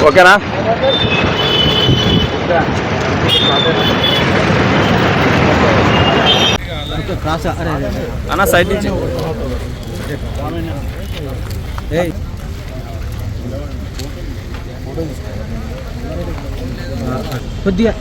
ఓకేనా? అన్న సైడ్ నుంచి కొద్దిగా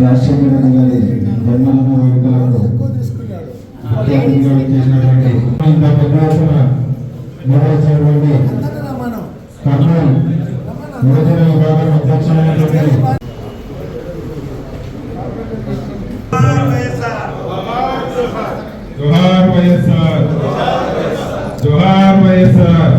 రాజశేఖర రెడ్డి గారి జన్మదిన వేడుకలకు ముఖ్య అతిథిగా చేసినటువంటి ఇంత పెద్ద ఎత్తున నిర్వహించినటువంటి కర్నూలు యువజన విభాగం అధ్యక్షులైనటువంటి జోహార్ వైఎస్ఆర్, జోహార్ వైఎస్ఆర్.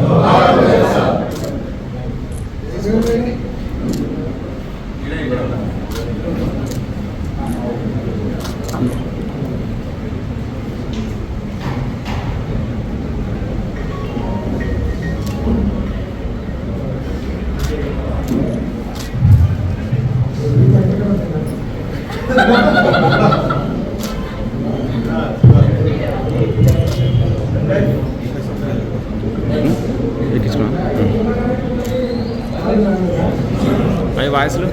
అవి వాయిస్లు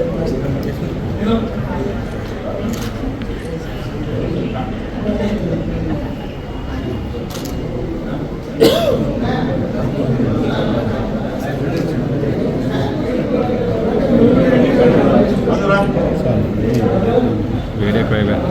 వేరే ప్రైవేట్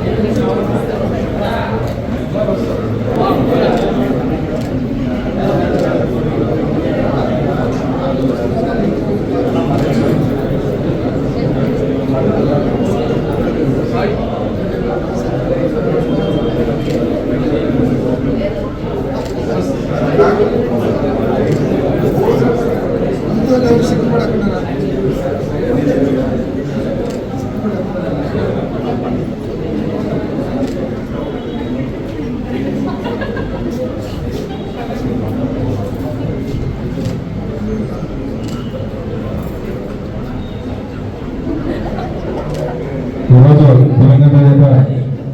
ఈరోజు తెలంగాణ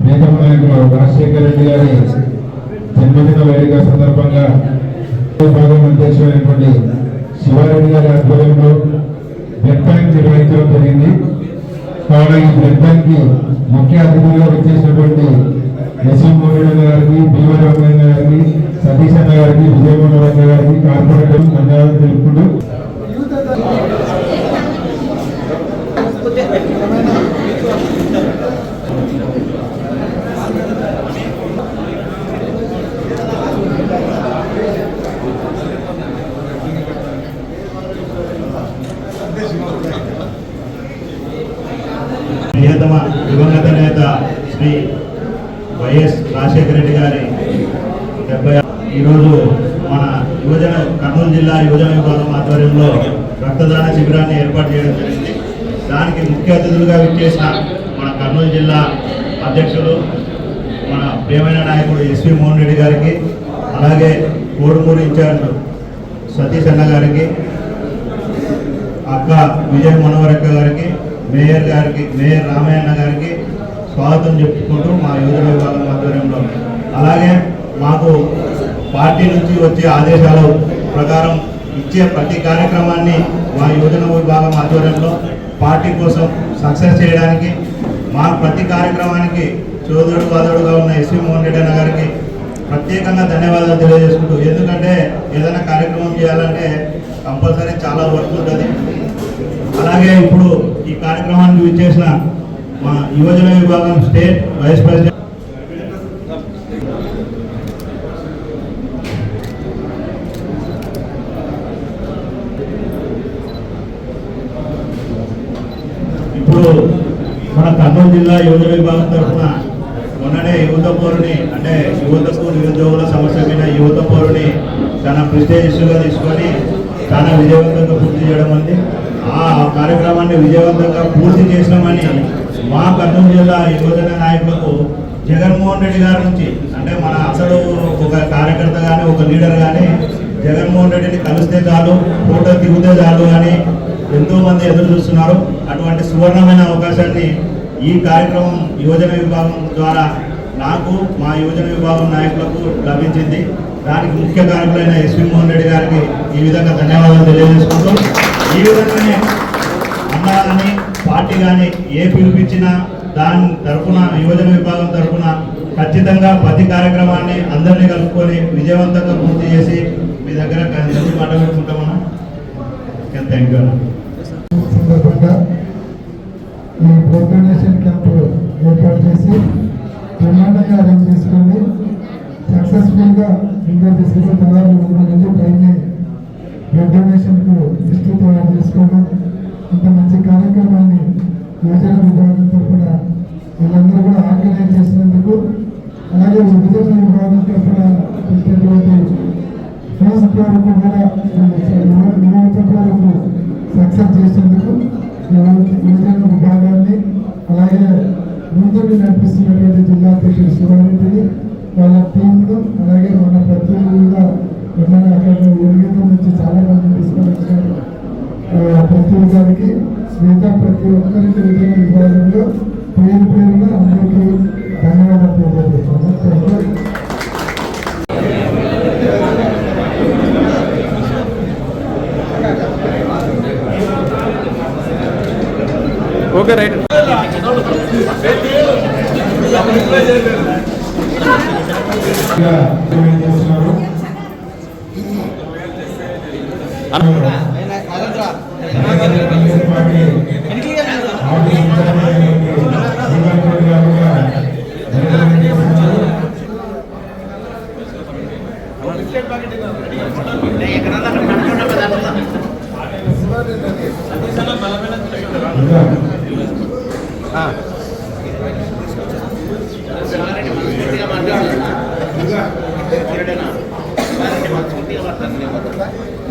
నేత నాయకులు రాజశేఖర రెడ్డి గారి జన్మదిన వేడుక సందర్భంగా విభాగం అధ్యక్షుడైనటువంటి శివారెడ్డి గారి ఆధ్వర్యంలో బ్లడ్ బ్యాంక్ నిర్వహించడం జరిగింది. కావున ఈ బ్లడ్ బ్యాంక్ కి ముఖ్య అతిథులుగా వచ్చేసినటువంటి ఎస్వి మోరెడ్డి గారికి, భీమరామయ్య గారికి, సతీష్ అన్న గారికి, విజయమోహన్ గారికి కార్పొరేటర్ ధన్యవాదాలు తెలుపుకుంటూ ప్రియతమ దివంగత నేత శ్రీ వైఎస్ రాజశేఖర రెడ్డి గారి 70 ఈరోజు మన కర్నూలు జిల్లా యువజన విభాగం ఆధ్వర్యంలో రక్తదాన శిబిరాన్ని ఏర్పాటు చేయడం జరిగింది. దానికి ముఖ్య అతిథులుగా విచ్చేసిన మన కర్నూలు జిల్లా అధ్యక్షులు మన ప్రియమైన నాయకుడు ఎస్వి మోహన్ రెడ్డి గారికి, అలాగే కోడుమూరు ఇన్ఛార్జ్ సతీష్ అన్న గారికి, అక్క విజయ మనోహరక్క గారికి, మేయర్ రామయ్యన్న గారికి స్వాగతం చెప్పుకుంటూ మా యువజన విభాగం ఆధ్వర్యంలో, అలాగే మాకు పార్టీ నుంచి వచ్చే ఆదేశాల ప్రకారం ఇచ్చే ప్రతి కార్యక్రమాన్ని మా యువజన విభాగం ఆధ్వర్యంలో పార్టీ కోసం సక్సెస్ చేయడానికి మా ప్రతి కార్యక్రమానికి చోదరుడు వాదోడుగా ఉన్న ఎస్వి మోహన్ రెడ్డి అన్న గారికి ప్రత్యేకంగా ధన్యవాదాలు తెలియజేసుకుంటూ, ఎందుకంటే ఏదైనా కార్యక్రమం చేయాలంటే కంపల్సరీ చాలా వర్క్ ఉంటుంది. అలాగే ఇప్పుడు ఈ కార్యక్రమానికి విచ్చేసిన మా యువజన విభాగం స్టేట్ వైస్ ప్రెసిడెంట్ కర్నూలు జిల్లా యువజన విభాగం తరఫున మొన్ననే యువత పౌరుని అంటే యువతకు నిరుద్యోగుల సమస్య మీద యువత పౌరుని చాలా ప్రెస్టేజ్ ఇష్యూగా తీసుకొని చాలా విజయవంతంగా పూర్తి చేయడం ఉంది. ఆ కార్యక్రమాన్ని విజయవంతంగా పూర్తి చేసినామని మా కర్నూలు జిల్లా యువజన నాయకులకు జగన్మోహన్ రెడ్డి గారి నుంచి అంటే మన అసలు ఒక కార్యకర్త కానీ ఒక లీడర్ కానీ జగన్మోహన్ రెడ్డిని కలిస్తే చాలు ఫోటో దిగితే చాలు అని ఎంతో మంది ఎదురు చూస్తున్నారు. అటువంటి సువర్ణమైన అవకాశాన్ని ఈ కార్యక్రమం యువజన విభాగం ద్వారా నాకు మా యువజన విభాగం నాయకులకు లభించింది. దానికి ముఖ్య కారకులైన ఎస్వి మోహన్ రెడ్డి గారికి ఈ విధంగా ధన్యవాదాలు తెలియజేసుకుంటూ ఈ విధంగానే అన్నా కానీ పార్టీ కానీ ఏ పిలిపించినా దాని తరఫున యువజన విభాగం తరఫున ఖచ్చితంగా ప్రతి కార్యక్రమాన్ని అందరినీ కలుపుకొని విజయవంతంగా పూర్తి చేసి మీ దగ్గర మంచి మాట పెట్టుకుంటామన్నా. థ్యాంక్ యూ అన్న. సందర్భంగా ఈ బ్లడ్ డొనేషన్ క్యాంపు ఏర్పాటు చేసి బ్రహ్మాండంగా అరేంజ్ చేసుకొని సక్సెస్ఫుల్గా ఇంకా తీసుకుని దాదాపు 100 మంది పైన బ్లడ్ డొనేషన్కు లిస్టు తయారు చేసుకోవడం ఇంత మంచి కార్యక్రమాన్ని యువజన విభాగం తరఫున వీళ్ళందరూ కూడా ఆర్గనైజ్ చేసినందుకు అలాగే విభజన విభాగం తరఫున పెట్టినటువంటి ఫోన్ ప్రోగ్రామ్ కూడా యువత ప్రోగ్రామ్ సక్సెస్ చేసేందుకు యువజన విభాగాన్ని అలాగే ముందుకు నడిపిస్తున్నటువంటి జిల్లా అధ్యక్షుడు శివారెడ్డిని వాళ్ళ టీంను అలాగే మన ప్రతినిధులుగా మన అక్కడ ఎలుగుల నుంచి చాలా మంది తీసుకొని వచ్చారు. ప్రతి గారికి మిగతా ప్రతి ఒక్కరికి యువజన విభాగంలో పేరు పేరుగా అందరికీ ధన్యవాదాలు తెలియజేస్తున్నాను. Okay right.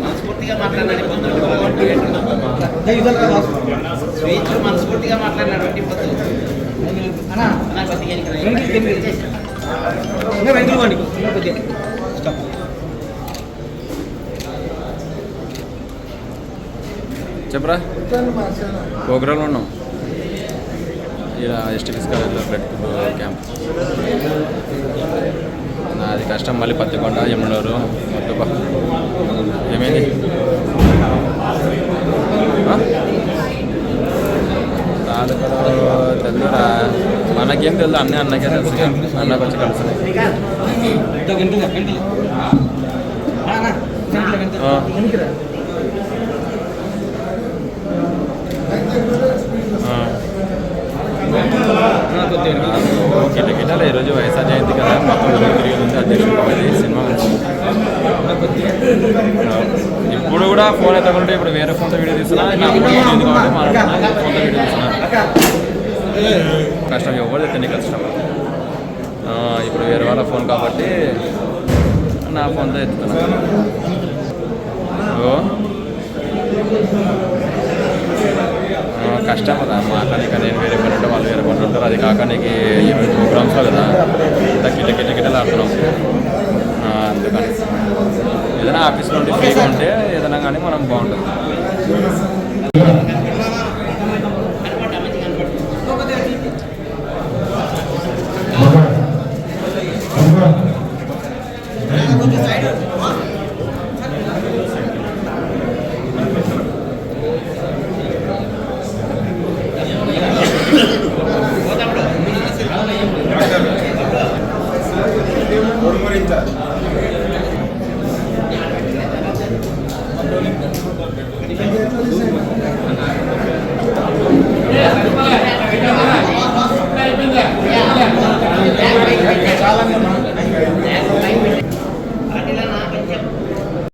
మనస్ఫూర్తిగా మాట్లాడాలి. మనస్ఫూర్తిగా మాట్లాడినాడు. చెప్పరా ప్రోగ్రాంలో ఉన్నాం. ఇలా ఎస్టీపీస్ కాలేజ్లో బ్లడ్ క్యాంప్. నాది కష్టం. మళ్ళీ పత్తికొండ యమునూరు మొత్తం ఏమైంది తెలుదురా మనకేం తెలుసు. అన్నకే తెలుసు. అన్నకు వచ్చి కలుస్తున్నాయి. కిటకిటలు ఈరోజు వైఎస్ఆర్ జయంతి కదా, మొత్తం తిరిగి ఉంది. అధ్యక్షుడు కాబట్టి సినిమా ఇప్పుడు కూడా ఫోన్ ఎత్తకుంటే ఇప్పుడు వేరే ఫోన్తో వీడియో తీస్తున్నా. నాకు ఫోన్ ఉంది కాబట్టి మాట్లాడుతున్నా. ఫోన్తో వీడియో తీస్తున్నా. కష్టం ఎవరు తిని కష్టం. ఇప్పుడు వేరే వాళ్ళ ఫోన్ కాబట్టి నా ఫోన్తో ఎత్తుతున్నా. కష్టం కదా మాట్లాడక. నేను వేరే పని ఉంటే వాళ్ళు వేరే పనులు ఉంటారు. అది కాక నీకు ఈరోజు ప్రోగ్రామ్స్లో కదా ఇంత కిటకిటలు ఆడుతున్నాం. అందుకని ఏదైనా ఆఫీస్లో ఉంటే ఫ్రీగా ఉంటే ఏదైనా కానీ మనం బాగుంటుంది.